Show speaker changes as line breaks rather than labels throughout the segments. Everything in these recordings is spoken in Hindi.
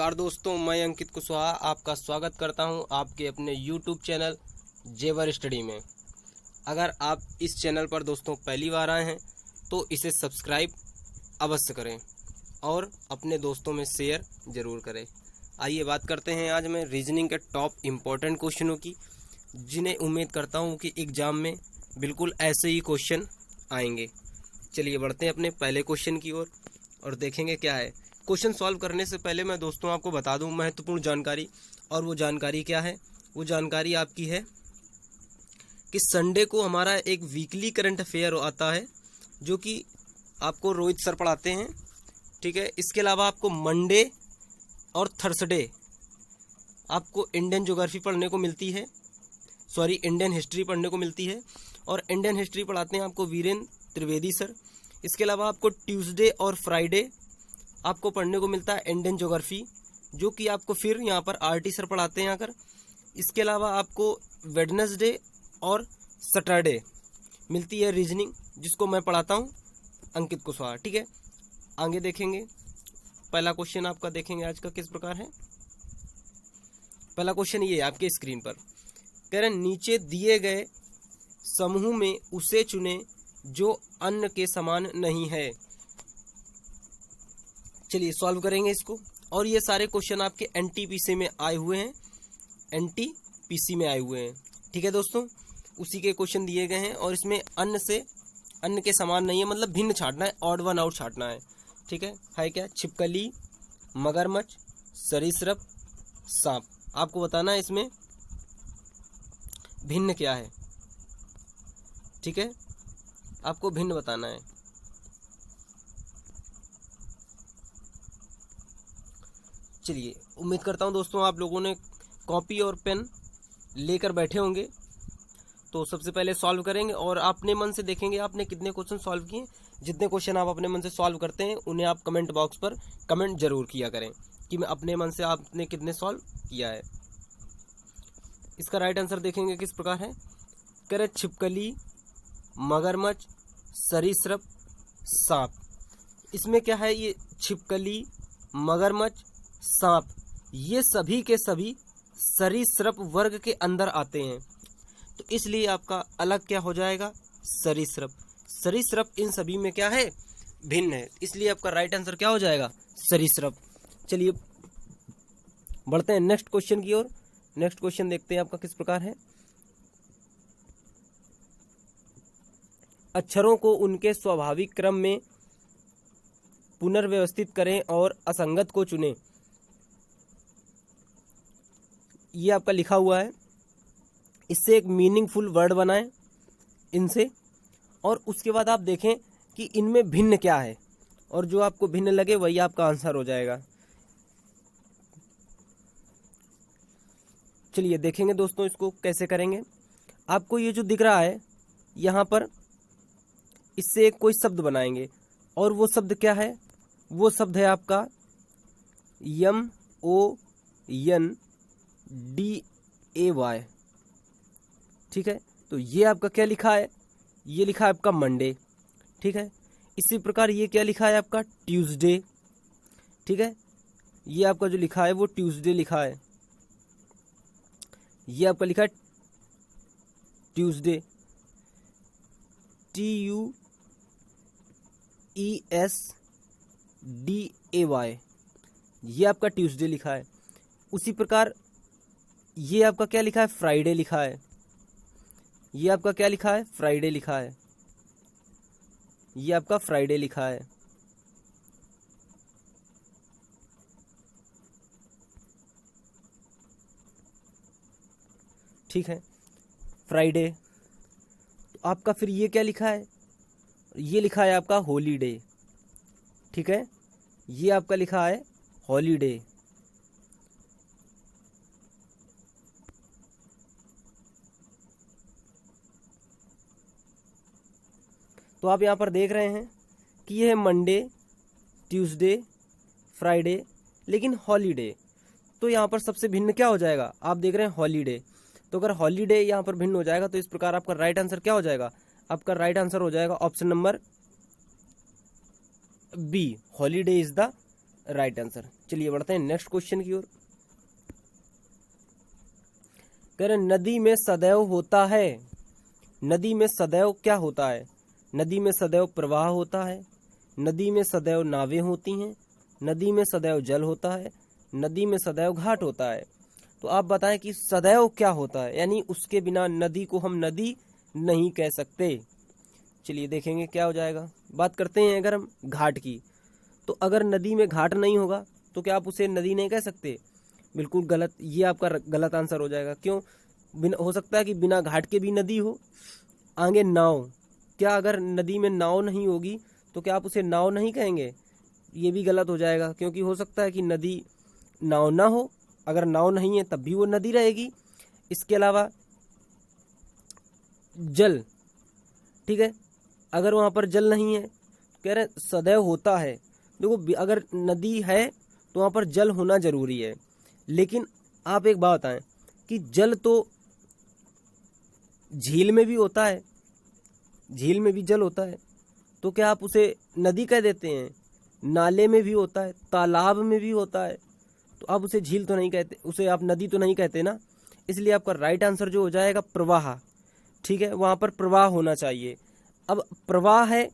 नमस्कार दोस्तों, मैं अंकित कुशवाहा आपका स्वागत करता हूं आपके अपने YouTube चैनल जेवर स्टडी में। अगर आप इस चैनल पर दोस्तों पहली बार आए हैं तो इसे सब्सक्राइब अवश्य करें और अपने दोस्तों में शेयर ज़रूर करें। आइए बात करते हैं आज मैं रीजनिंग के टॉप इम्पोर्टेंट क्वेश्चनों की, जिन्हें उम्मीद करता हूं कि एग्ज़ाम में बिल्कुल ऐसे ही क्वेश्चन आएंगे। चलिए बढ़ते हैं अपने पहले क्वेश्चन की ओर और देखेंगे क्या है। क्वेश्चन सॉल्व करने से पहले मैं दोस्तों आपको बता दूं महत्वपूर्ण जानकारी, और वो जानकारी क्या है। वो जानकारी आपकी है कि संडे को हमारा एक वीकली करंट अफेयर आता है जो कि आपको रोहित सर पढ़ाते हैं, ठीक है। इसके अलावा आपको मंडे और थर्सडे आपको इंडियन ज्योग्राफी पढ़ने को मिलती है, इंडियन हिस्ट्री पढ़ने को मिलती है, और इंडियन हिस्ट्री पढ़ाते हैं आपको वीरेंद्र त्रिवेदी सर। इसके अलावा आपको ट्यूसडे और फ्राइडे आपको पढ़ने को मिलता है इंडियन ज्योग्राफी, जो कि आपको फिर यहाँ पर आरटी सर पढ़ाते हैं आकर। इसके अलावा आपको वेडनेसडे और सैटरडे मिलती है रीजनिंग, जिसको मैं पढ़ाता हूँ अंकित कुशवाहा, ठीक है। आगे देखेंगे, पहला क्वेश्चन आपका देखेंगे आज का किस प्रकार है। पहला क्वेश्चन ये है आपके स्क्रीन पर, कह रहे नीचे दिए गए समूह में उसे चुने जो अन्य के समान नहीं है। चलिए सॉल्व करेंगे इसको। और ये सारे क्वेश्चन आपके एनटीपीसी में आए हुए हैं, ठीक है दोस्तों। उसी के क्वेश्चन दिए गए हैं और इसमें अन्य के समान नहीं है, मतलब भिन्न छांटना है, ऑड वन आउट छांटना है, ठीक है क्या। छिपकली, मगरमच्छ, सरीसृप, सांप। आपको बताना है इसमें भिन्न क्या है, ठीक है, आपको भिन्न बताना है। चलिए उम्मीद करता हूँ दोस्तों आप लोगों ने कॉपी और पेन लेकर बैठे होंगे। तो सबसे पहले सॉल्व करेंगे और अपने मन से देखेंगे आपने कितने क्वेश्चन सॉल्व किए। जितने क्वेश्चन आप अपने मन से सॉल्व करते हैं उन्हें आप कमेंट बॉक्स पर कमेंट जरूर किया करें कि मैं अपने मन से आपने कितने सॉल्व किया है। इसका राइट आंसर देखेंगे किस प्रकार है। कह रहे छिपकली, मगरमच्छ, सरीसृप, सांप। इसमें क्या है, ये छिपकली, मगरमच्छ, सांप, ये सभी के सभी सरीसृप वर्ग के अंदर आते हैं, तो इसलिए आपका अलग क्या हो जाएगा, सरीसृप इन सभी में क्या है, भिन्न है, इसलिए आपका राइट आंसर क्या हो जाएगा, सरीसृप। चलिए बढ़ते हैं नेक्स्ट क्वेश्चन की ओर। नेक्स्ट क्वेश्चन देखते हैं आपका किस प्रकार है। अक्षरों को उनके स्वाभाविक क्रम में पुनर्व्यवस्थित करें और असंगत को चुनें। ये आपका लिखा हुआ है, इससे एक मीनिंगफुल वर्ड बनाएं इनसे, और उसके बाद आप देखें कि इनमें भिन्न क्या है, और जो आपको भिन्न लगे वही आपका आंसर हो जाएगा। चलिए देखेंगे दोस्तों इसको कैसे करेंगे। आपको ये जो दिख रहा है यहाँ पर, इससे एक कोई शब्द बनाएंगे, और वो शब्द क्या है, वो शब्द है आपका MONDAY, ठीक है। तो ये आपका क्या लिखा है, ये लिखा है आपका मंडे, ठीक है। इसी प्रकार ये क्या लिखा है आपका ट्यूसडे, ठीक है। ये आपका जो लिखा है वो ट्यूसडे लिखा है, ये आपका लिखा है ट्यूसडे, TUESDAY, ये आपका ट्यूसडे लिखा है। उसी प्रकार ये आपका क्या लिखा है, फ्राइडे लिखा है, ये आपका क्या लिखा है, फ्राइडे लिखा है, ये आपका फ्राइडे लिखा है, ठीक है, फ्राइडे। तो आपका फिर ये क्या लिखा है, ये लिखा है आपका हॉलीडे, ठीक है, ये आपका लिखा है हॉलीडे। तो आप यहाँ पर देख रहे हैं कि ये है मंडे, ट्यूसडे, फ्राइडे, लेकिन हॉलीडे। तो यहाँ पर सबसे भिन्न क्या हो जाएगा, आप देख रहे हैं हॉलीडे। तो अगर हॉलीडे यहाँ पर भिन्न हो जाएगा तो इस प्रकार आपका राइट आंसर क्या हो जाएगा, आपका राइट आंसर हो जाएगा option number B, holiday is the right answer. चलिए बढ़ते हैं नेक्स्ट क्वेश्चन की ओर। कह रहे नदी में सदैव होता है, नदी में सदैव क्या होता है? नदी में सदैव प्रवाह होता है, नदी में सदैव नावें होती हैं, नदी में सदैव जल होता है, नदी में सदैव घाट होता है। तो आप बताएं कि सदैव क्या होता है, यानी उसके बिना नदी को हम नदी नहीं कह सकते। चलिए देखेंगे क्या हो जाएगा। बात करते हैं अगर हम घाट की, तो अगर नदी में घाट नहीं होगा तो क्या आप उसे नदी नहीं कह सकते? बिल्कुल गलत, ये आपका गलत आंसर हो जाएगा। क्यों? बिना, हो सकता है कि बिना घाट के भी नदी हो। आगे नाव, क्या अगर नदी में नाव नहीं होगी तो क्या आप उसे नाव नहीं कहेंगे? ये भी गलत हो जाएगा, क्योंकि हो सकता है कि नदी नाव ना हो, अगर नाव नहीं है तब भी वो नदी रहेगी। इसके अलावा जल, ठीक है, अगर वहाँ पर जल नहीं है, कह रहे सदैव होता है। देखो अगर नदी है तो वहाँ पर जल होना जरूरी है, लेकिन आप एक बात बताएं कि जल तो झील में भी होता है, झील में भी जल होता है, तो क्या आप उसे नदी कह देते हैं? नाले में भी होता है, तालाब में भी होता है, तो आप उसे झील तो नहीं कहते, उसे आप नदी तो नहीं कहते ना। इसलिए आपका राइट आंसर जो हो जाएगा प्रवाह, ठीक है, वहाँ पर प्रवाह होना चाहिए। अब प्रवाह है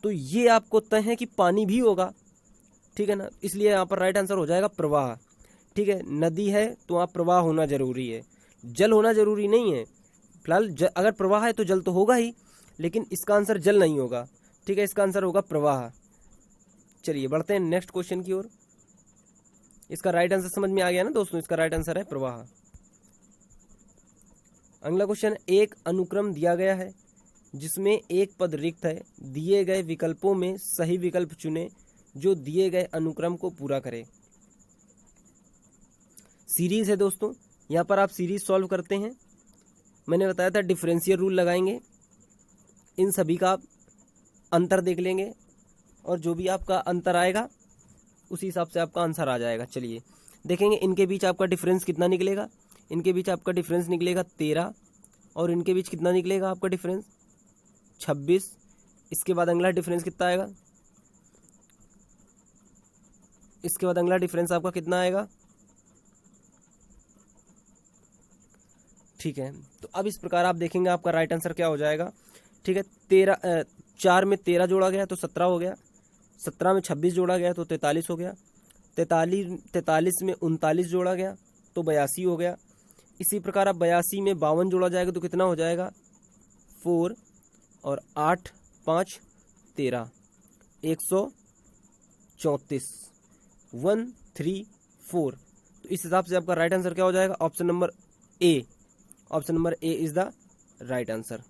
तो ये आपको तय है कि पानी भी होगा, ठीक है ना, इसलिए यहाँ पर राइट आंसर हो जाएगा प्रवाह। ठीक है, नदी है तो वहाँ प्रवाह होना जरूरी है, जल होना जरूरी नहीं है। फिलहाल अगर प्रवाह है तो जल तो होगा ही, लेकिन इसका आंसर जल नहीं होगा, ठीक है, इसका आंसर होगा प्रवाह। चलिए बढ़ते हैं नेक्स्ट क्वेश्चन की ओर। इसका राइट आंसर समझ में आ गया ना दोस्तों, इसका राइट आंसर है प्रवाह। अगला क्वेश्चन, एक अनुक्रम दिया गया है जिसमें एक पद रिक्त है, दिए गए विकल्पों में सही विकल्प चुने जो दिए गए अनुक्रम को पूरा करे। सीरीज है दोस्तों, यहाँ पर आप सीरीज सॉल्व करते हैं। मैंने बताया था डिफरेंशियल रूल लगाएंगे, इन सभी का आप अंतर देख लेंगे और जो भी आपका अंतर आएगा उसी हिसाब से आपका आंसर आ जाएगा। चलिए देखेंगे इनके बीच आपका डिफरेंस कितना निकलेगा। इनके बीच आपका डिफरेंस निकलेगा 13 और इनके बीच कितना निकलेगा आपका डिफरेंस 26। इसके बाद अगला डिफरेंस कितना आएगा, इसके बाद अगला डिफरेंस आपका कितना आएगा, ठीक है। तो अब इस प्रकार आप देखेंगे आपका राइट आंसर क्या हो जाएगा। ठीक है, 4 में 13 जोड़ा गया तो 17 हो गया, 17 में 26 जोड़ा गया तो 43 हो गया, 43 में 39 जोड़ा गया तो 82 हो गया। इसी प्रकार अब 82 में 52 जोड़ा जाएगा तो कितना हो जाएगा 4 और 8 5 13 134 134। तो इस हिसाब से आपका राइट आंसर क्या हो जाएगा, option number A. Option number A is the right answer.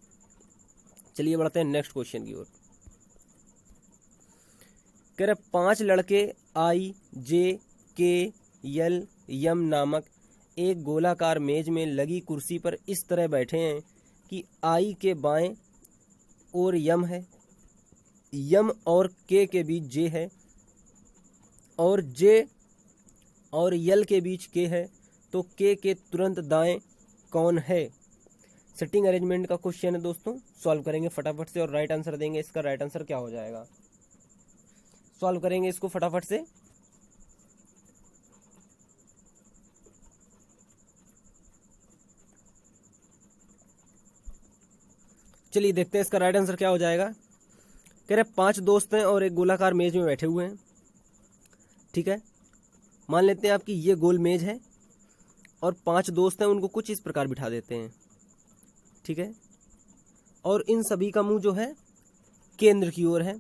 चलिए बढ़ते हैं नेक्स्ट क्वेश्चन की ओर। कह रहे 5 लड़के आई जे के यल यम नामक एक गोलाकार मेज में लगी कुर्सी पर इस तरह बैठे हैं कि आई के बाएं ओर यम है, यम और के बीच जे है और जे और यल के बीच के है, तो के तुरंत दाएं कौन है? सेटिंग अरेंजमेंट का क्वेश्चन है दोस्तों, सॉल्व करेंगे फटाफट से और राइट आंसर देंगे। इसका राइट आंसर क्या हो जाएगा, सॉल्व करेंगे इसको फटाफट से। चलिए देखते हैं इसका राइट आंसर क्या हो जाएगा। कह रहे 5 दोस्त हैं और एक गोलाकार मेज में बैठे हुए हैं। ठीक है, मान लेते हैं आपकी ये गोल मेज है और 5 दोस्त हैं, उनको कुछ इस प्रकार बिठा देते हैं। ठीक है, और इन सभी का मुंह जो है केंद्र की ओर है।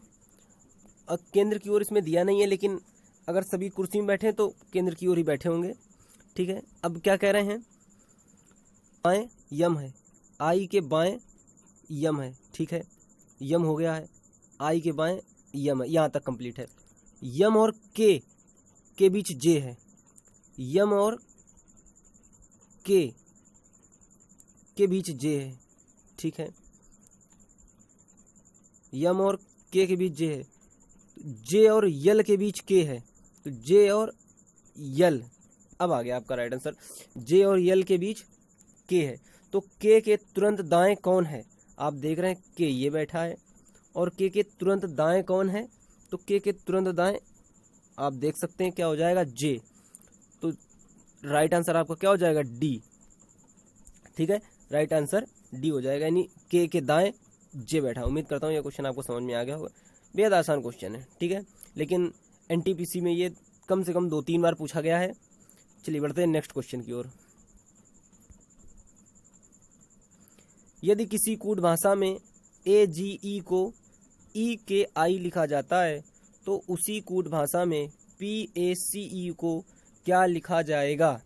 अब केंद्र की ओर इसमें दिया नहीं है, लेकिन अगर सभी कुर्सी में बैठे हैं तो केंद्र की ओर ही बैठे होंगे। ठीक है, अब क्या कह रहे हैं, बाएं यम है, आई के बाएं यम है। ठीक है, यम हो गया है, आई के बाएं यम है, यहाँ तक कंप्लीट है। यम और के बीच जे है, यम और के बीच जे है। ठीक है, यम और के बीच जे है, जे और यल के बीच के है, तो जे और यल, अब आ गया आपका राइट आंसर। जे और यल के बीच के है, तो के तुरंत दाएं कौन है? आप देख रहे हैं के ये बैठा है और के तुरंत दाएं कौन है, तो के तुरंत दाएं आप देख सकते हैं क्या हो जाएगा, जे। तो राइट आंसर आपका क्या हो जाएगा, डी। ठीक है, राइट आंसर डी हो जाएगा, यानी के दाएं जे बैठा। उम्मीद करता हूँ ये क्वेश्चन आपको समझ में आ गया होगा। बेहद आसान क्वेश्चन है, ठीक है, लेकिन एनटीपीसी में ये कम से कम 2-3 बार पूछा गया है। चलिए बढ़ते हैं नेक्स्ट क्वेश्चन की ओर। यदि किसी कूट भाषा में AGE को EKI लिखा जाता है तो उसी कूट भाषा में PACE को क्या लिखा जाएगा।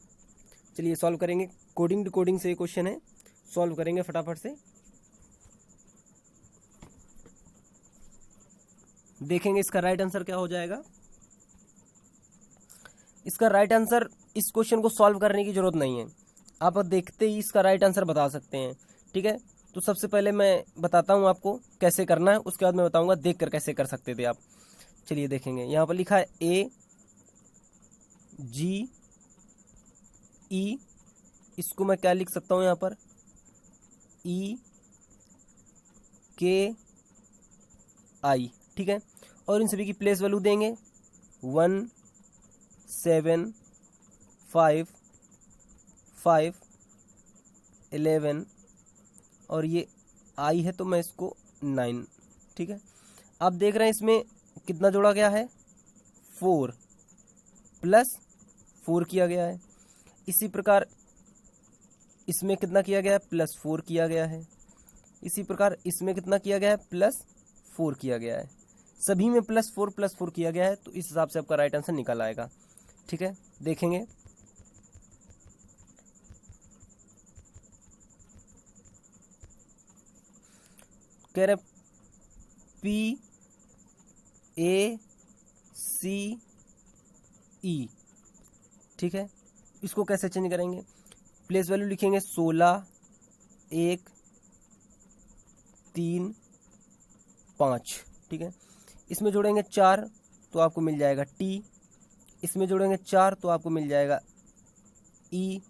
चलिए सॉल्व करेंगे, कोडिंग डिकोडिंग से ये क्वेश्चन है, सॉल्व करेंगे फटाफट से। देखेंगे इसका राइट आंसर क्या हो जाएगा। इसका राइट आंसर, इस क्वेश्चन को सॉल्व करने की जरूरत नहीं है, आप देखते ही इसका राइट आंसर बता सकते हैं। ठीक है, तो सबसे पहले मैं बताता हूं आपको कैसे करना है, उसके बाद मैं बताऊंगा देखकर कैसे कर सकते थे आप। चलिए देखेंगे, यहाँ पर लिखा है AGE, इसको मैं क्या लिख सकता हूँ यहाँ पर, EKI। ठीक है, और इन सभी की प्लेस वैल्यू देंगे 1 7 5 5 11 और ये आई है तो मैं इसको 9। ठीक है, आप देख रहे हैं इसमें कितना जोड़ा गया है, 4 प्लस 4 किया गया है। इसी प्रकार इसमें कितना किया गया है, +4 किया गया है। इसी प्रकार इसमें कितना किया गया है, +4 किया गया है। सभी में +4 किया गया है, तो इस हिसाब से आपका राइट आंसर निकल आएगा। ठीक है, देखेंगे कह रहे PACE। ठीक है, इसको कैसे चेंज करेंगे, प्लेस वैल्यू लिखेंगे 16 1 3 5। ठीक है, इसमें जोड़ेंगे 4 तो आपको मिल जाएगा T, इसमें जोड़ेंगे 4 तो आपको मिल जाएगा E,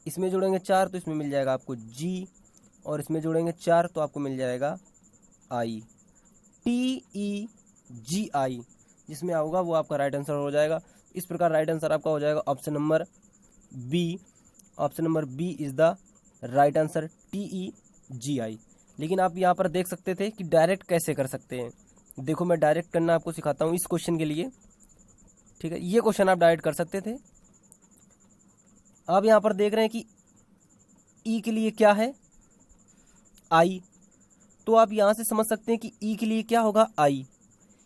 इसमें जोड़ेंगे 4 तो इसमें मिल जाएगा आपको G, और इसमें जोड़ेंगे 4 तो आपको मिल जाएगा I। TEGI जिसमें होगा वो आपका राइट आंसर हो जाएगा। इस प्रकार राइट आंसर आपका हो जाएगा option number B. Option number B is the right answer, TEGI। लेकिन आप यहाँ पर देख सकते थे कि डायरेक्ट कैसे कर सकते हैं। देखो मैं डायरेक्ट करना आपको सिखाता हूँ इस क्वेश्चन के लिए। ठीक है, ये क्वेश्चन आप डायरेक्ट कर सकते थे। आप यहाँ पर देख रहे हैं कि ई के लिए क्या है, आई, तो आप यहाँ से समझ सकते हैं कि ई के लिए क्या होगा, आई।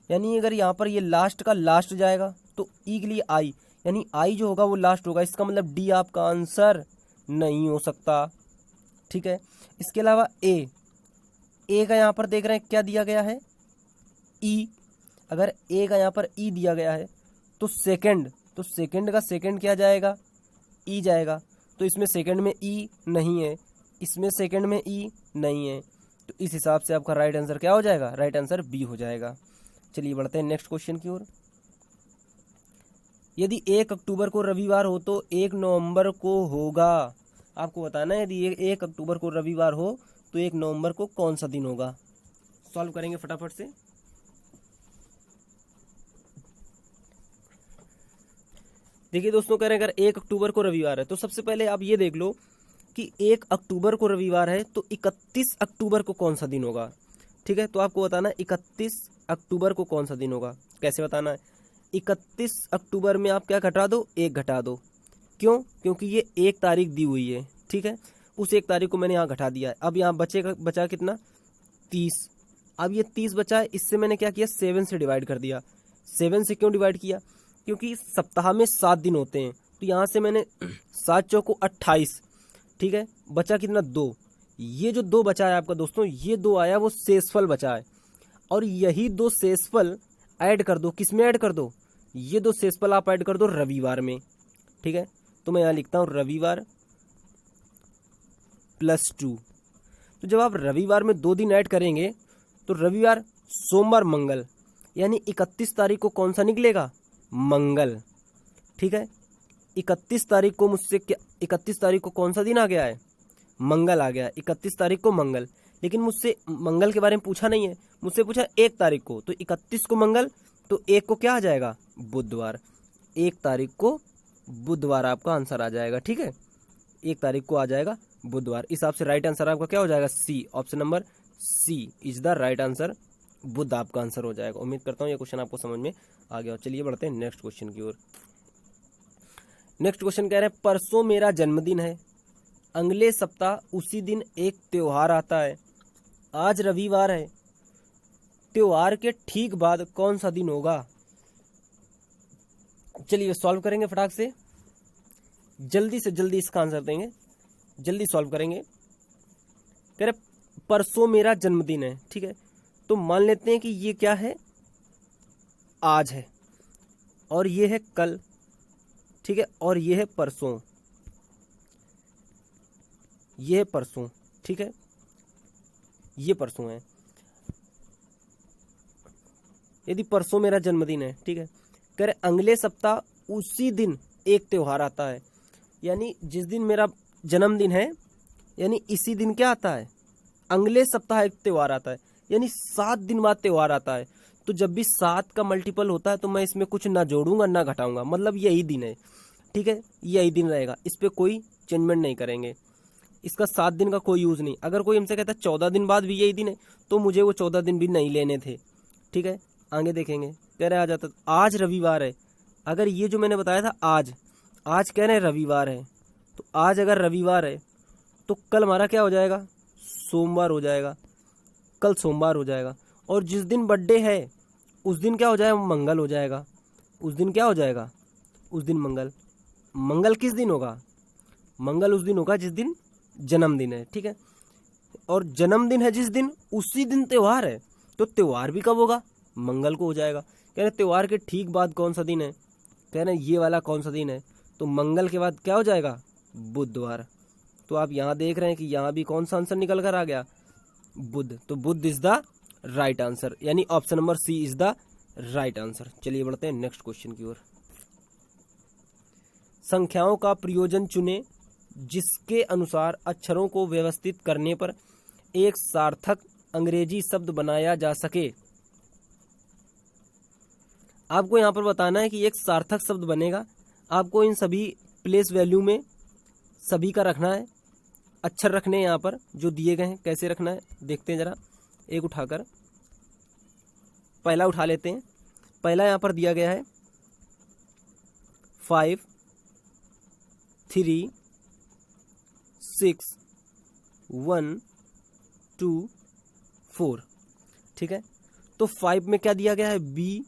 यानी अगर यहाँ पर ये लास्ट का लास्ट जाएगा तो ई के लिए आई, यानी आई जो होगा वो लास्ट होगा। इसका मतलब डी आपका आंसर नहीं हो सकता। ठीक है, इसके अलावा ए का यहाँ पर देख रहे हैं क्या दिया गया है, ई। अगर ए का यहाँ पर ई दिया गया है तो सेकंड का सेकंड क्या जाएगा, ई जाएगा। तो इसमें सेकंड में ई नहीं है, इसमें सेकंड में ई नहीं है, तो इस हिसाब से आपका राइट आंसर क्या हो जाएगा, राइट आंसर बी हो जाएगा। चलिए बढ़ते हैं नेक्स्ट क्वेश्चन की ओर। यदि 1 अक्टूबर को रविवार हो तो 1 नवंबर को होगा, आपको बताना है यदि 1 अक्टूबर को रविवार हो तो 1 नवंबर को कौन सा दिन होगा। सॉल्व करेंगे फटाफट से। देखिए दोस्तों, कह रहे हैं अगर 1 अक्टूबर को रविवार है तो सबसे पहले आप ये देख लो कि 1 अक्टूबर को रविवार है तो 31 अक्टूबर को कौन सा दिन होगा। ठीक है, तो आपको बताना है 31 अक्टूबर को कौन सा दिन होगा। कैसे बताना है, 31 अक्टूबर में आप क्या घटा दो, 1 घटा दो। क्यों, क्योंकि ये 1 तारीख दी हुई है। ठीक है, उस 1 तारीख को मैंने यहाँ घटा दिया है। अब यहाँ बचा कितना, 30। अब ये 30 बचा है, इससे मैंने क्या किया, 7 से डिवाइड कर दिया। 7 से क्यों डिवाइड किया, क्योंकि सप्ताह में 7 दिन होते हैं, तो यहाँ से मैंने 7 चौको 28। ठीक है, बचा कितना, 2। ये जो 2 बचा है आपका दोस्तों, ये 2 आया वो शेषफल बचा है, और यही 2 शेषफल ऐड कर दो, किस में ऐड कर दो, ये 2 शेषफल आप ऐड कर दो रविवार में। ठीक है, तो मैं यहाँ लिखता हूँ रविवार +2। तो जब आप रविवार में 2 दिन ऐड करेंगे तो रविवार, सोमवार, मंगल, यानी 31 तारीख को कौन सा निकलेगा, मंगल। ठीक है, 31 तारीख को मुझसे क्या, 31 तारीख को कौन सा दिन आ गया है, मंगल आ गया है, 31 तारीख को मंगल। लेकिन मुझसे मंगल के बारे में पूछा नहीं है, मुझसे पूछा 1 तारीख को, तो 31 को मंगल, तो 1 को क्या आ जाएगा, बुधवार। 1 तारीख को बुधवार आपका आंसर आ जाएगा। ठीक है, 1 तारीख को आ जाएगा बुधवार। इस हिसाब से राइट आंसर आपका क्या हो जाएगा, C, option number C is the right answer. बुध आपका आंसर हो जाएगा। उम्मीद करता हूँ ये क्वेश्चन आपको समझ में आ गया। चलिए बढ़ते हैं नेक्स्ट क्वेश्चन की ओर। नेक्स्ट क्वेश्चन कह रहे हैं परसों मेरा जन्मदिन है, अगले सप्ताह उसी दिन एक त्योहार आता है, आज रविवार है, त्योहार के ठीक बाद कौन सा दिन होगा। चलिए सॉल्व करेंगे फटाक से जल्दी इसका आंसर देंगे, जल्दी सॉल्व करेंगे। कह रहे परसों मेरा जन्मदिन है, ठीक है, तो मान लेते हैं कि ये क्या है, आज है, और ये है कल, ठीक है, और ये है परसों, ये है परसों, ठीक है, ये परसों है। यदि परसों मेरा जन्मदिन है, ठीक है, कह रहे अगले सप्ताह उसी दिन एक त्योहार आता है, यानी जिस दिन मेरा जन्मदिन है यानी इसी दिन क्या आता है, अगले सप्ताह एक त्योहार आता है, यानी 7 दिन बाद त्योहार आता है। तो जब भी 7 का मल्टीपल होता है तो मैं इसमें कुछ ना जोड़ूंगा ना घटाऊंगा, मतलब यही दिन है, ठीक है, यही दिन रहेगा, इस पर कोई चेंजमेंट नहीं करेंगे, इसका 7 दिन का कोई यूज़ नहीं। अगर कोई हमसे कहता है 14 दिन बाद भी यही दिन है तो मुझे वो 14 दिन भी नहीं लेने थे। ठीक है, आगे देखेंगे। कह रहे आ जाता आज रविवार है, अगर ये जो मैंने बताया था आज कह रहे हैं रविवार है, तो आज अगर रविवार है तो कल हमारा क्या हो जाएगा, सोमवार हो जाएगा, कल सोमवार हो जाएगा। और जिस दिन बर्थडे है उस दिन क्या हो जाएगा, मंगल हो जाएगा, उस दिन क्या हो जाएगा, उस दिन मंगल। मंगल किस दिन होगा, मंगल उस दिन होगा जिस दिन जन्मदिन है। ठीक है, और जन्मदिन है जिस दिन उसी दिन त्योहार है, तो त्योहार भी कब होगा, मंगल को हो जाएगा। कह रहे त्योहार के ठीक बाद कौन सा दिन है, कह रहे ये वाला कौन सा दिन है, तो मंगल के बाद क्या हो जाएगा, बुधवार। तो आप यहाँ देख रहे हैं कि यहाँ भी कौन सा आंसर निकल कर आ गया, बुध। तो बुध इज द राइट आंसर, यानी option number C is the right answer. चलिए बढ़ते हैं नेक्स्ट क्वेश्चन की ओर। संख्याओं का प्रयोजन चुने जिसके अनुसार अक्षरों को व्यवस्थित करने पर एक सार्थक अंग्रेजी शब्द बनाया जा सके। आपको यहाँ पर बताना है कि एक सार्थक शब्द बनेगा, आपको इन सभी प्लेस वैल्यू में सभी का रखना है, अक्षर रखने हैं यहाँ पर जो दिए गए हैं। कैसे रखना है देखते हैं जरा, एक उठाकर पहला उठा लेते हैं। पहला यहाँ पर दिया गया है 5 3 6 1 2 4। ठीक है, तो 5 में क्या दिया गया है, बी,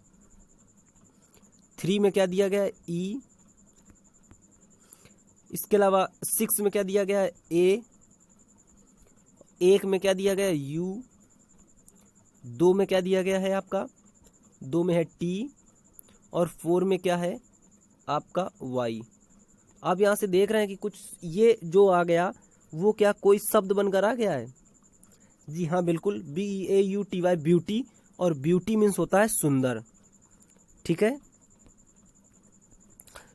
3 में क्या दिया गया है, ई, इसके अलावा 6 में क्या दिया गया है, ए, 1 में क्या दिया गया है, यू, 2 में क्या दिया गया है आपका, 2 में है टी, और 4 में क्या है आपका वाई। आप यहाँ से देख रहे हैं कि कुछ ये जो आ गया वो क्या कोई शब्द बनकर आ गया है। जी हाँ बिल्कुल, BEAUTY, ब्यूटी, और ब्यूटी मीन्स होता है सुंदर। ठीक है,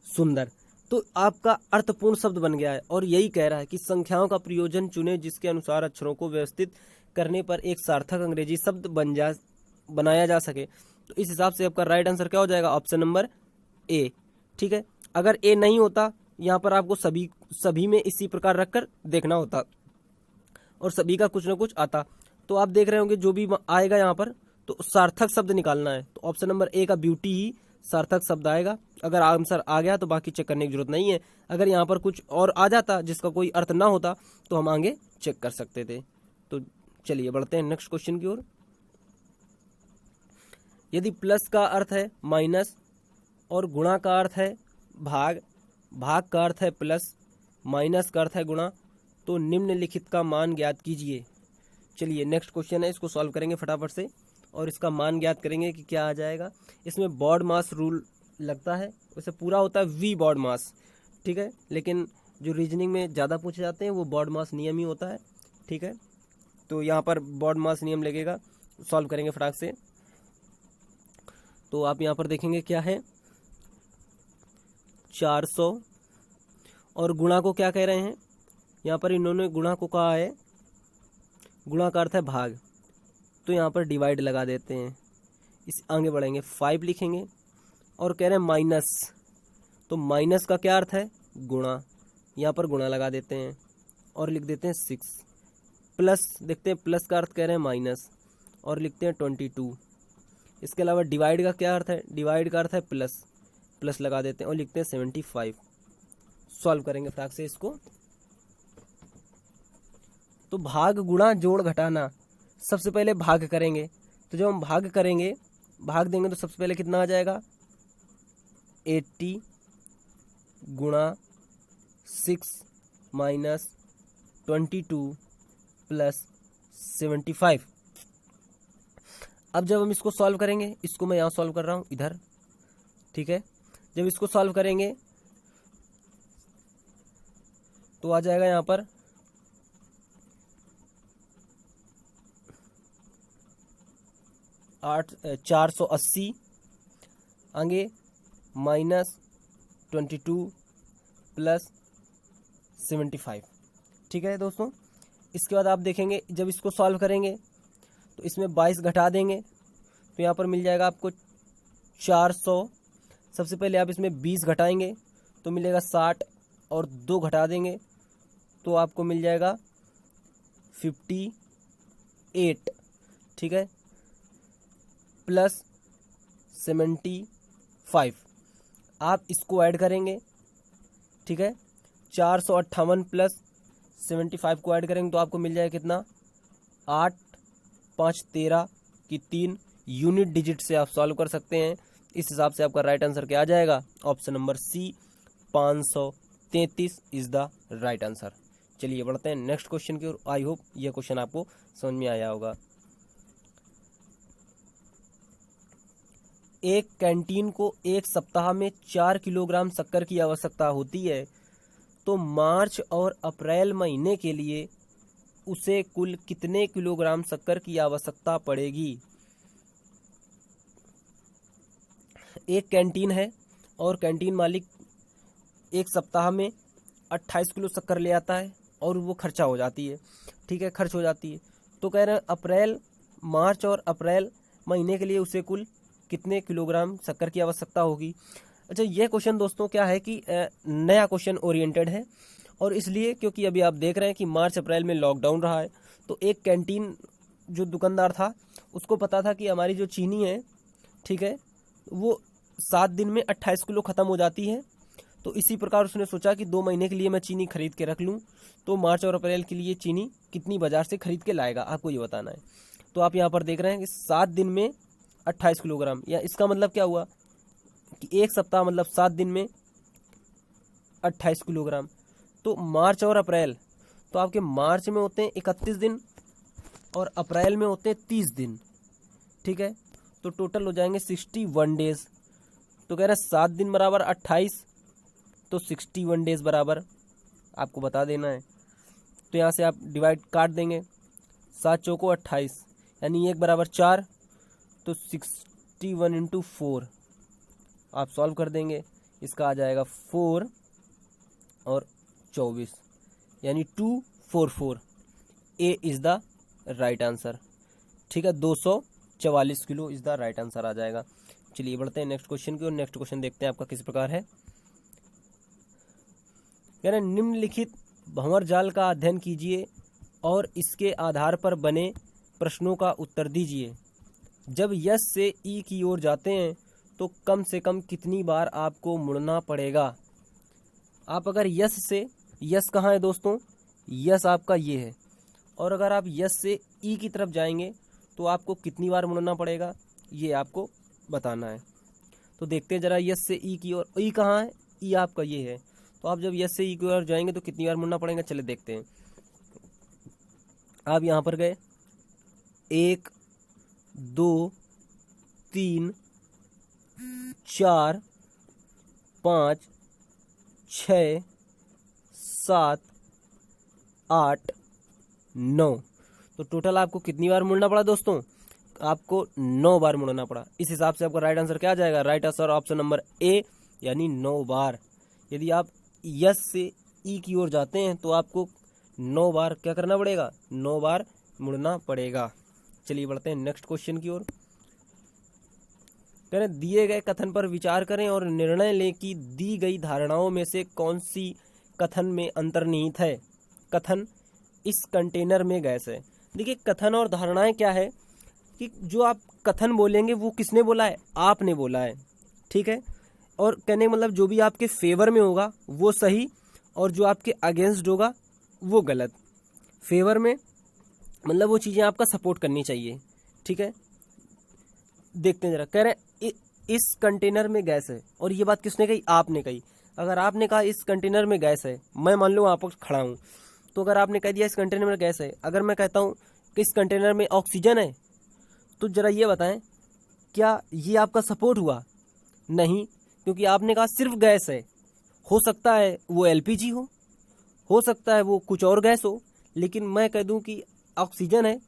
सुंदर, तो आपका अर्थपूर्ण शब्द बन गया है। और यही कह रहा है कि संख्याओं का प्रयोजन चुने जिसके अनुसार अक्षरों को व्यवस्थित करने पर एक सार्थक अंग्रेजी शब्द बनाया जा सके। तो इस हिसाब से आपका राइट आंसर क्या हो जाएगा, ऑप्शन नंबर ए। ठीक है, अगर ए नहीं होता यहाँ पर आपको सभी में इसी प्रकार रखकर देखना होता और सभी का कुछ ना कुछ आता। तो आप देख रहे होंगे जो भी आएगा यहाँ पर तो सार्थक शब्द निकालना है, तो ऑप्शन नंबर ए का ब्यूटी ही सार्थक शब्द आएगा। अगर आंसर आ गया तो बाकी चेक करने की जरूरत नहीं है। अगर यहाँ पर कुछ और आ जाता जिसका कोई अर्थ ना होता तो हम आगे चेक कर सकते थे। तो चलिए बढ़ते हैं नेक्स्ट क्वेश्चन की ओर। यदि प्लस का अर्थ है माइनस और गुणा का अर्थ है भाग, भाग का अर्थ है प्लस, माइनस का अर्थ है गुणा, तो निम्नलिखित का मान ज्ञात कीजिए। चलिए नेक्स्ट क्वेश्चन है, इसको सॉल्व करेंगे फटाफट से और इसका मान ज्ञात करेंगे कि क्या आ जाएगा। इसमें बॉड मास रूल लगता है, वैसे पूरा होता है वी बॉड मास। ठीक है, लेकिन जो रीजनिंग में ज़्यादा पूछे जाते हैं वो बॉड मास नियम ही होता है। ठीक है, तो यहाँ पर बॉड मास नियम लगेगा, सॉल्व करेंगे फटाक से। तो आप यहाँ पर देखेंगे क्या है 400 और गुणा को क्या कह रहे हैं, यहाँ पर इन्होंने गुणा को कहा है, गुणा का अर्थ है भाग, तो यहाँ पर डिवाइड लगा देते हैं। इस आगे बढ़ेंगे 5 लिखेंगे और कह रहे हैं माइनस, तो माइनस का क्या अर्थ है, गुणा, यहाँ पर गुणा लगा देते हैं और लिख देते हैं 6। प्लस देखते हैं, प्लस का अर्थ कह रहे हैं माइनस और लिखते हैं 22। इसके अलावा डिवाइड का क्या अर्थ है, डिवाइड का अर्थ है प्लस, प्लस लगा देते हैं और लिखते हैं 75। सॉल्व करेंगे फटाक से इसको। तो भाग गुणा जोड़ घटाना, सबसे पहले भाग करेंगे, तो जब हम भाग करेंगे, भाग देंगे तो सबसे पहले कितना आ जाएगा 80 गुणा 6 माइनस 22 प्लस 75। अब जब हम इसको सॉल्व करेंगे, इसको मैं यहाँ सॉल्व कर रहा हूँ इधर, ठीक है। जब इसको सॉल्व करेंगे तो आ जाएगा यहाँ पर 480 आगे माइनस 22 प्लस 75, ठीक है दोस्तों। इसके बाद आप देखेंगे जब इसको सॉल्व करेंगे तो इसमें 22 घटा देंगे तो यहाँ पर मिल जाएगा आपको 400। सबसे पहले आप इसमें 20 घटाएंगे तो मिलेगा 60 और 2 घटा देंगे तो आपको मिल जाएगा 58, ठीक है, प्लस 75। आप इसको ऐड करेंगे, ठीक है, 458 प्लस 75 को ऐड करेंगे तो आपको मिल जाएगा कितना, 8 5 13 की 3 यूनिट डिजिट से आप सॉल्व कर सकते हैं। इस हिसाब से आपका राइट आंसर क्या आ जाएगा, option number C 533 is the right answer. चलिए बढ़ते हैं नेक्स्ट क्वेश्चन की ओर। आई होप यह क्वेश्चन आपको समझ में आया होगा। एक कैंटीन को एक सप्ताह में 4 किलोग्राम शक्कर की आवश्यकता होती है, तो मार्च और अप्रैल महीने के लिए उसे कुल कितने किलोग्राम शक्कर की आवश्यकता पड़ेगी। एक कैंटीन है और कैंटीन मालिक एक सप्ताह में 28 किलो शक्कर ले आता है और वो खर्चा हो जाती है, ठीक है, खर्च हो जाती है। तो कह रहे हैं अप्रैल, मार्च और अप्रैल महीने के लिए उसे कुल कितने किलोग्राम शक्कर की आवश्यकता होगी। अच्छा, यह क्वेश्चन दोस्तों क्या है कि नया क्वेश्चन ओरिएंटेड है और इसलिए क्योंकि अभी आप देख रहे हैं कि मार्च अप्रैल में लॉकडाउन रहा है, तो एक कैंटीन जो दुकानदार था उसको पता था कि हमारी जो चीनी है, ठीक है, वो 7 दिन में 28 किलो ख़त्म हो जाती है। तो इसी प्रकार उसने सोचा कि 2 महीने के लिए मैं चीनी खरीद के रख लूँ, तो मार्च और अप्रैल के लिए चीनी कितनी बाज़ार से खरीद के लाएगा, आपको ये बताना है। तो आप यहाँ पर देख रहे हैं कि 7 दिन में 28 किलोग्राम, या इसका मतलब क्या हुआ कि एक सप्ताह मतलब 7 दिन में 28 किलोग्राम। तो मार्च और अप्रैल, तो आपके मार्च में होते हैं 31 दिन और अप्रैल में होते हैं 30 दिन, ठीक है, तो टोटल हो जाएंगे 61 डेज। तो कह रहे हैं 7 दिन बराबर 28, तो 61 डेज बराबर आपको बता देना है। तो यहाँ से आप डिवाइड काट देंगे, 7 चौको 28 यानी 1 बराबर 4, तो 61 इंटू 4 आप सॉल्व कर देंगे, इसका आ जाएगा 4 और 24 यानी 244। A is the right answer, ठीक है, 244 kilo is the right answer आ जाएगा। चलिए बढ़ते हैं नेक्स्ट क्वेश्चन की और नेक्स्ट क्वेश्चन देखते हैं आपका किस प्रकार है। कह रहे हैं निम्नलिखित भंवर जाल का अध्ययन कीजिए और इसके आधार पर बने प्रश्नों का उत्तर दीजिए। जब यस से ई की ओर जाते हैं तो कम से कम कितनी बार आपको मुड़ना पड़ेगा। आप अगर यस से, यस कहाँ है दोस्तों, यस आपका ये है, और अगर आप यस से ई की तरफ जाएंगे तो आपको कितनी बार मुड़ना पड़ेगा, ये आपको बताना है। तो देखते हैं जरा यस से ई की ओर, ई कहाँ है, ई आपका ये है, तो आप जब यस से ई की ओर जाएंगे तो कितनी बार मुड़ना पड़ेगा, चले देखते हैं। आप यहाँ पर गए, 1 2 3 4 5 6 7 8 9, तो टोटल आपको कितनी बार मुड़ना पड़ा दोस्तों, आपको 9 बार मुड़ना पड़ा। इस हिसाब से आपका राइट आंसर क्या आ जाएगा, right answer option number A यानी 9 बार। यदि आप यस से ई की ओर जाते हैं तो आपको 9 बार क्या करना पड़ेगा, 9 बार मुड़ना पड़ेगा। चलिए बढ़ते हैं नेक्स्ट क्वेश्चन की ओर। कह रहे दिए गए कथन पर विचार करें और निर्णय लें कि दी गई धारणाओं में से कौन सी कथन में अंतर्निहित है। कथन इस कंटेनर में गैस है। देखिए कथन और धारणाएं क्या है कि जो आप कथन बोलेंगे वो किसने बोला है, आपने बोला है, ठीक है। और कहने का मतलब जो भी आपके फेवर में होगा वो सही और जो आपके अगेंस्ट होगा वो गलत। फेवर में मतलब वो चीज़ें आपका सपोर्ट करनी चाहिए, ठीक है। देखते हैं जरा, कह रहे इस कंटेनर में गैस है, और ये बात किसने कही, आपने कही। अगर आपने कहा इस कंटेनर में गैस है, मैं मान लो वहाँ पर खड़ा हूँ, तो अगर आपने कह दिया इस कंटेनर में गैस है, अगर मैं कहता हूँ कि इस कंटेनर में ऑक्सीजन है, तो जरा ये बताएं क्या ये आपका सपोर्ट हुआ? नहीं, क्योंकि आपने कहा सिर्फ गैस है। हो सकता है वो एलपीजी हो सकता है वो कुछ और गैस हो, लेकिन मैं कह दूं कि ऑक्सीजन है,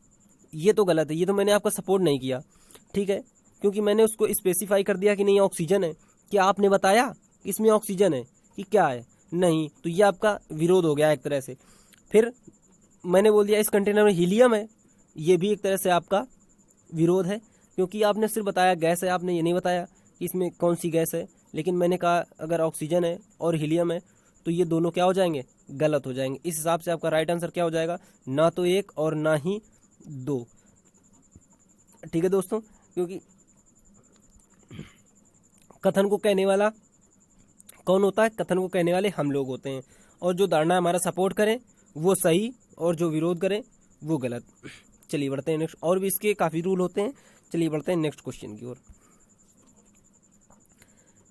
ये तो गलत है, ये तो मैंने आपका सपोर्ट नहीं किया, ठीक है, क्योंकि मैंने उसको स्पेसिफाई कर दिया कि नहीं ऑक्सीजन है। क्या आपने बताया इसमें ऑक्सीजन है कि क्या है? नहीं, तो ये आपका विरोध हो गया एक तरह से। फिर मैंने बोल दिया इस कंटेनर में हीलियम है, ये भी एक तरह से आपका विरोध है, क्योंकि आपने सिर्फ बताया गैस है, आपने ये नहीं बताया कि इसमें कौन सी गैस है। लेकिन मैंने कहा अगर ऑक्सीजन है और हीलियम है तो ये दोनों क्या हो जाएंगे, गलत हो जाएंगे। इस हिसाब से आपका राइट आंसर क्या हो जाएगा, ना तो 1 और ना ही 2, ठीक है दोस्तों। क्योंकि कथन को कहने वाला कौन होता है, कथन को कहने वाले हम लोग होते हैं, और जो धारणा हमारा सपोर्ट करें वो सही और जो विरोध करें वो गलत। चलिए बढ़ते हैं नेक्स्ट, और भी इसके काफ़ी रूल होते हैं। चलिए बढ़ते हैं नेक्स्ट क्वेश्चन की ओर।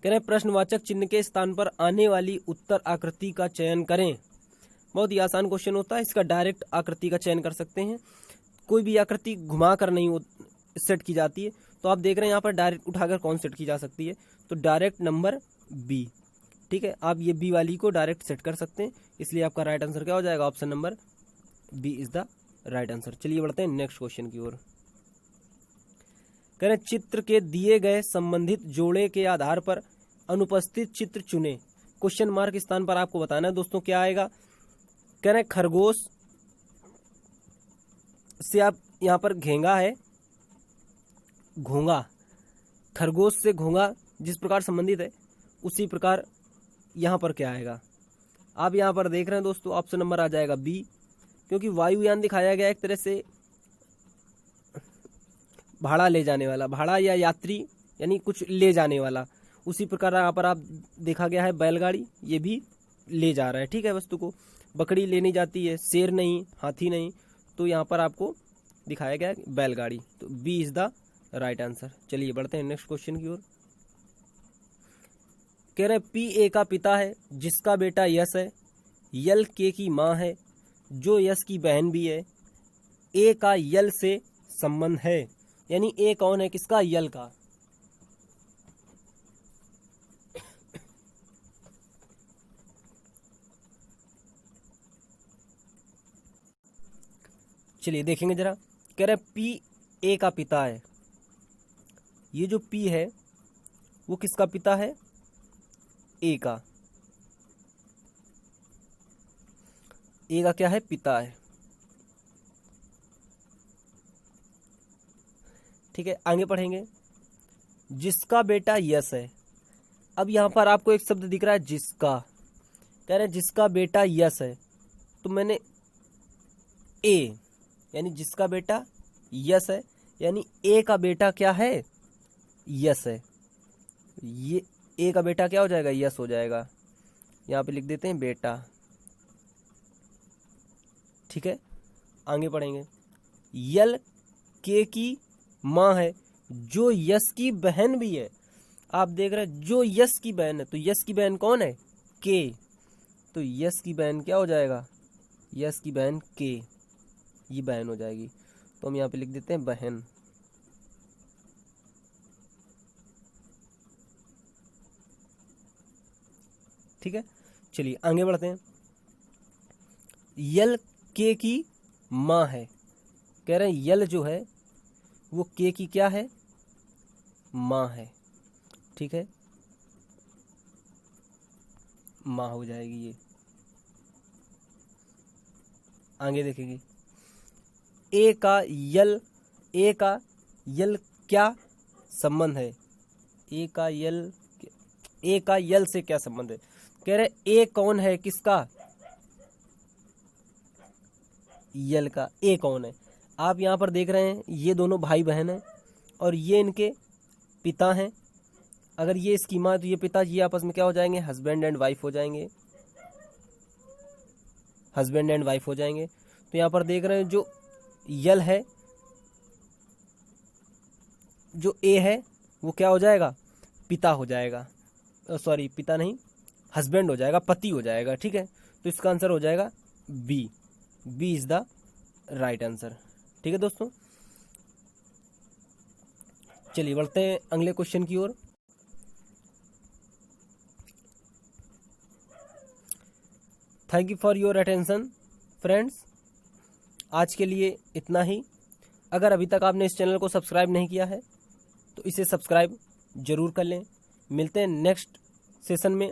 कह रहे प्रश्नवाचक चिन्ह के स्थान पर आने वाली उत्तर आकृति का चयन करें। बहुत ही आसान क्वेश्चन होता है, इसका डायरेक्ट आकृति का चयन कर सकते हैं, कोई भी आकृति घुमा कर नहीं सेट की जाती है। तो आप देख रहे हैं यहाँ पर डायरेक्ट उठाकर कौन सेट की जा सकती है, तो डायरेक्ट नंबर बी, ठीक है। आप ये बी वाली को डायरेक्ट सेट कर सकते हैं, इसलिए आपका राइट आंसर क्या हो जाएगा, option number B is the right answer. चलिए बढ़ते हैं नेक्स्ट क्वेश्चन की ओर। कह रहे चित्र के दिए गए संबंधित जोड़े के आधार पर अनुपस्थित चित्र चुने। क्वेश्चन मार्क स्थान पर आपको बताना है दोस्तों क्या आएगा। कह रहे खरगोश से आप यहाँ पर घेंगा है, घोंगा, खरगोश से घोंगा जिस प्रकार संबंधित है उसी प्रकार यहाँ पर क्या आएगा। आप यहाँ पर देख रहे हैं दोस्तों ऑप्शन नंबर आ जाएगा बी, क्योंकि वायुयान दिखाया गया एक तरह से भाड़ा ले जाने वाला, भाड़ा या यात्री यानी कुछ ले जाने वाला। उसी प्रकार यहाँ पर आप देखा गया है बैलगाड़ी, ये भी ले जा रहा है, ठीक है, वस्तु को। बकरी लेनी जाती है, शेर नहीं, हाथी नहीं, तो यहाँ पर आपको दिखाया गया है बैलगाड़ी, तो B is the right answer. चलिए बढ़ते हैं नेक्स्ट क्वेश्चन की ओर। कह रहे पी ए का पिता है जिसका बेटा यश है, यल के की माँ है जो यश की बहन भी है, ए का यल से संबंध है। यानी ए कौन है, किसका, यल का। चलिए देखेंगे जरा। कह रहे पी ए का पिता है, ये जो पी है वो किसका पिता है, ए का। ए का क्या है, पिता है, ठीक है। आगे पढ़ेंगे। जिसका बेटा यश है, अब यहां पर आपको एक शब्द दिख रहा है जिसका, कह रहे जिसका बेटा यश है, तो मैंने ए यानी जिसका बेटा यश है, यानी ए का बेटा क्या है, यश है। ये ए का बेटा क्या हो जाएगा, यश हो जाएगा। यहाँ पे लिख देते हैं बेटा, ठीक है। आगे पढ़ेंगे। यल के की माँ है जो यश की बहन भी है। आप देख रहे हैं जो यश की बहन है, तो यश की बहन कौन है, के, तो यश की बहन क्या हो जाएगा, यश की बहन के, ये बहन हो जाएगी, तो हम यहाँ पे लिख देते हैं बहन। ठीक है, चलिए आगे बढ़ते हैं। यल के की माँ है, कह रहे हैं यल जो है वो के की क्या है, माँ है, ठीक है, माँ हो जाएगी ये। आगे देखेंगे। ए का यल क्या संबंध है, ए का यल से क्या संबंध है? कह रहे ए कौन है किसका? यल का। ए कौन है? आप यहाँ पर देख रहे हैं ये दोनों भाई बहन हैं और ये इनके पिता हैं। अगर ये स्कीमा है तो ये पिताजी ये आपस में क्या हो जाएंगे? हस्बैंड एंड वाइफ हो जाएंगे। हस्बैंड एंड वाइफ हो जाएंगे। तो यहाँ पर देख रहे हैं जो यल है, जो ए है वो क्या हो जाएगा? पिता हो जाएगा। सॉरी, पिता नहीं, हस्बैंड हो जाएगा, पति हो जाएगा। ठीक है, तो इसका आंसर हो जाएगा B. B is the right answer. ठीक है दोस्तों, चलिए बढ़ते हैं अगले क्वेश्चन की ओर। Thank you for your attention friends. आज के लिए इतना ही। अगर अभी तक आपने इस चैनल को सब्सक्राइब नहीं किया है तो इसे सब्सक्राइब जरूर कर लें। मिलते हैं नेक्स्ट सेशन में।